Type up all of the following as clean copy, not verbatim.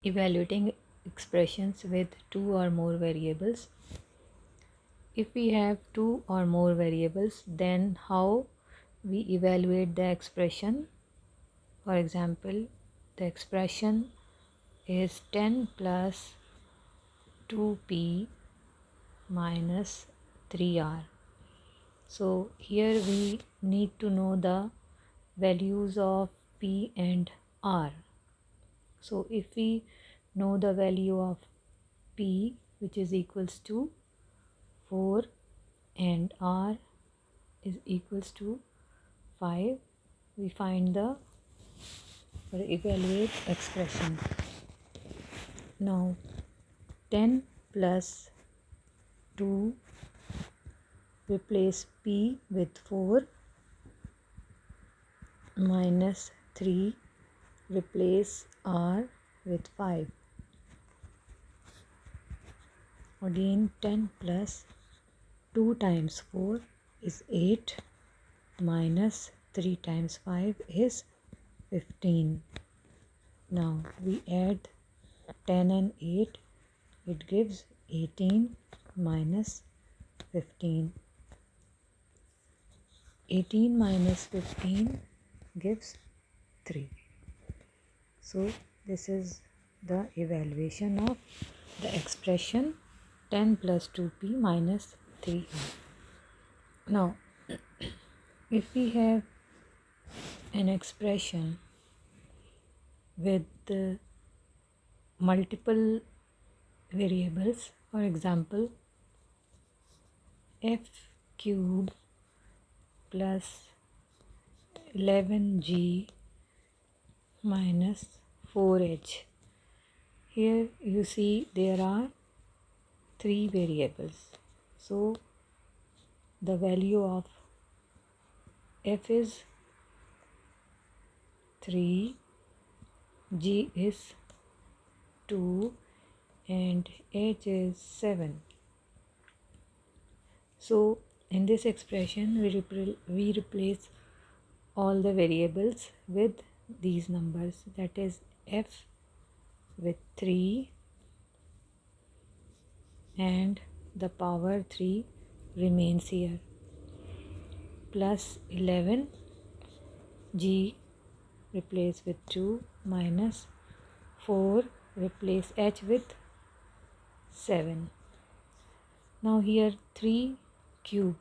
Evaluating expressions with two or more variables. If we have two or more variables, then how we evaluate the expression? For example, the expression is 10 plus 2p minus 3r. So here we need to know the values of p and r. So if we know the value of p, which is equals to 4, and r is equals to 5, we find the or evaluate expression. Now 10 plus 2, replace p with 4, minus 3, replace r with 5. Again 10 plus 2 times 4 is 8, minus 3 times 5 is 15. Now we add 10 and 8, it gives 18 minus 15. 18 minus 15 gives 3. So this is the evaluation of the expression 10 plus 2p minus 3r. Now if we have an expression with multiple variables, for example f cube plus 11g minus 4h. Here you see there are 3 variables. So the value of f is 3, g is 2, and h is 7. So in this expression we replace all the variables with these numbers, that is f with 3 and the power 3 remains here, plus 11, g replace with 2, minus 4, replace h with 7. Now here 3 cube,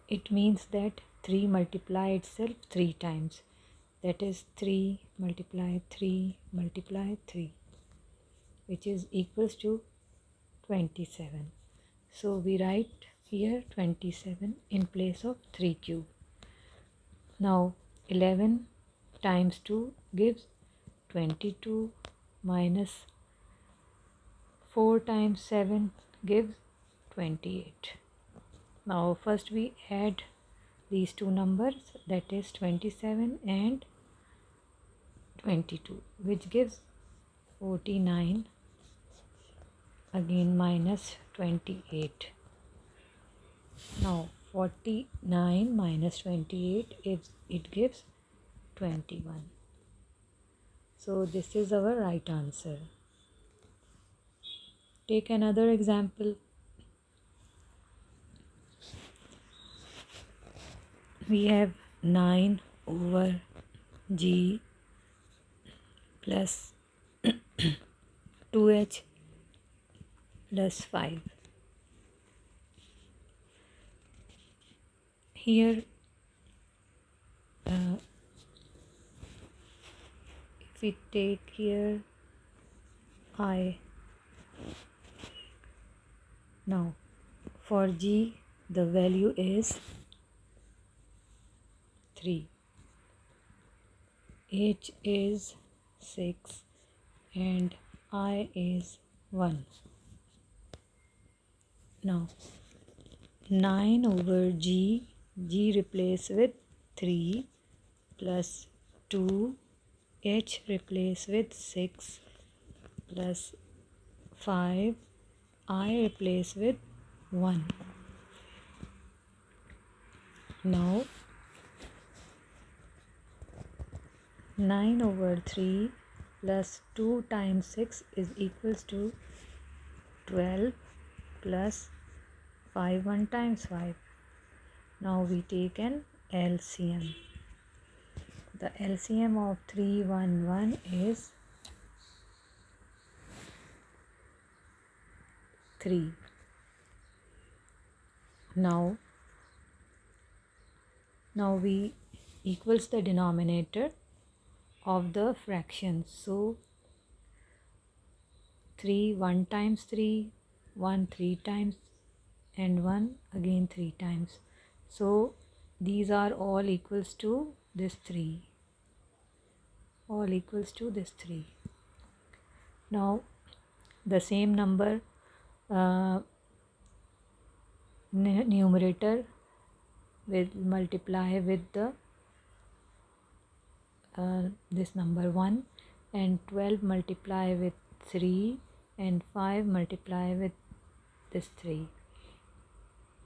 it means that 3 multiply itself 3 times, that is 3 multiply 3 multiply 3, which is equals to 27. So we write here 27 in place of 3 cube. Now 11 times 2 gives 22, minus 4 times 7 gives 28. Now first we add these two numbers, that is 27 and 22, which gives 49, again minus 28. Now 49 minus 28 it gives 21. So this is our right answer. Take another example. We have 9 over g plus 2h plus 5. Here if we take here I. Now for g the value is 3, h is 6, and I is 1. Now 9 over g replace with 3, plus 2, h replace with 6, plus 5, I replace with 1. Now 9 over 3 plus 2 times 6 is equals to 12 plus 5 1 times 5. Now we take an LCM. The LCM of 311 is 3. Now we equals the denominator of the fraction. So 3 1 times 3, 1 3 times, and 1 again 3 times. So these are all equals to this 3. All equals to this 3. Now the same number numerator will multiply with the this number 1, and 12 multiply with 3, and 5 multiply with this 3.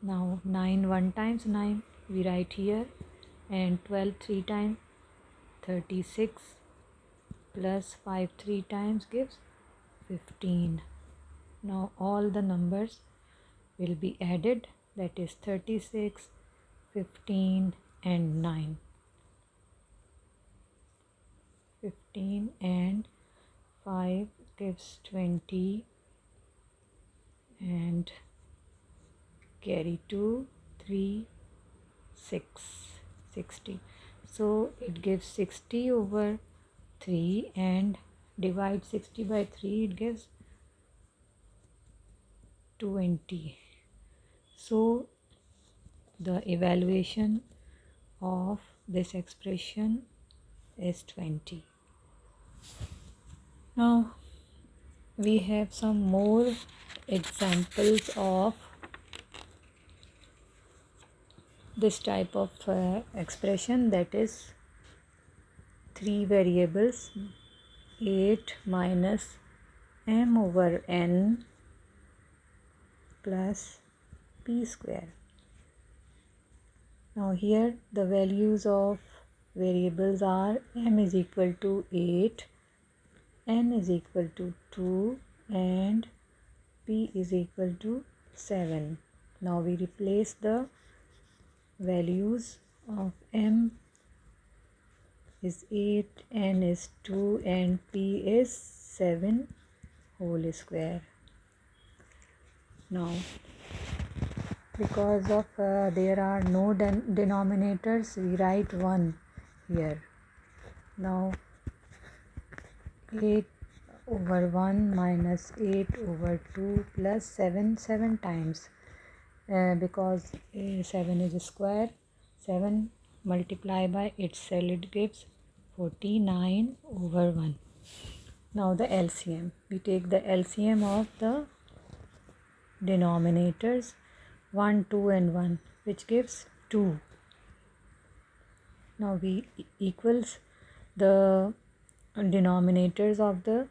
Now 9 1 times 9 we write here, and 12 3 times 36, plus 5 3 times gives 15. Now all the numbers will be added, that is 36, 15 and 9. 15 and 5 gives 20, and carry 2 3 6 60. So it gives 60 over 3, and divide 60 by 3, it gives 20. So the evaluation of this expression is 20. Now we have some more examples of this type of expression, that is 3 variables, 8 minus m over n plus p square. Now here the values of variables are m is equal to 8, n is equal to 2, and p is equal to 7. Now we replace the values of m is 8, n is 2, and p is 7 whole square. Now because of there are no denominators, we write 1 here. Now 8 over 1 minus 8 over 2 plus 7 times, because 7 is a square, 7 multiply by itself, it gives 49 over 1. Now the LCM, we take the LCM of the denominators 1, 2 and 1, which gives 2. Now we equals the denominators of the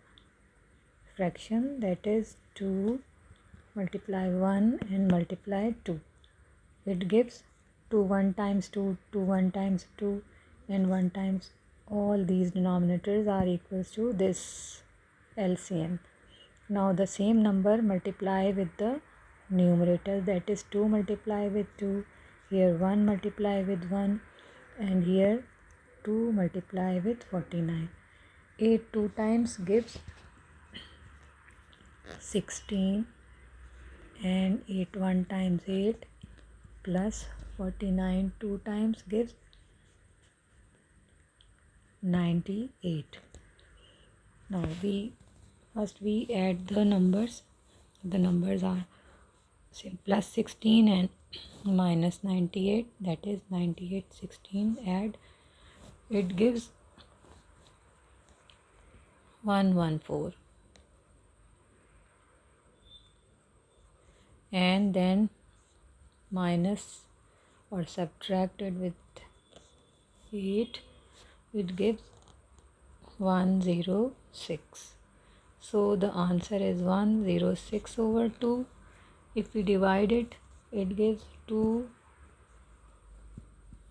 fraction, that is 2 multiply 1 and multiply 2. It gives 2 1 times 2, 2 1 times 2, and 1 times. All these denominators are equals to this LCM. Now the same number multiply with the numerator, that is 2 multiply with 2, here 1 multiply with 1, and here 2 multiply with 49. 8 2 times gives 16, and 8 1 times 8 plus 49 2 times gives 98. Now first we add the numbers. The numbers are plus 16 and minus 98, that is 98 16, add, it gives 114. And then minus or subtracted with 8, it gives 106. So the answer is 106 over 2. If we divide it, it gives 2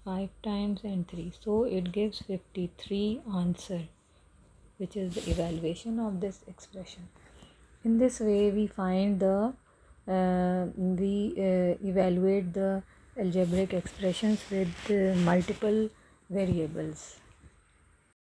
5 times and 3. So it gives 53 answer which is the evaluation of this expression. In this way we find the we evaluate the algebraic expressions with multiple variables.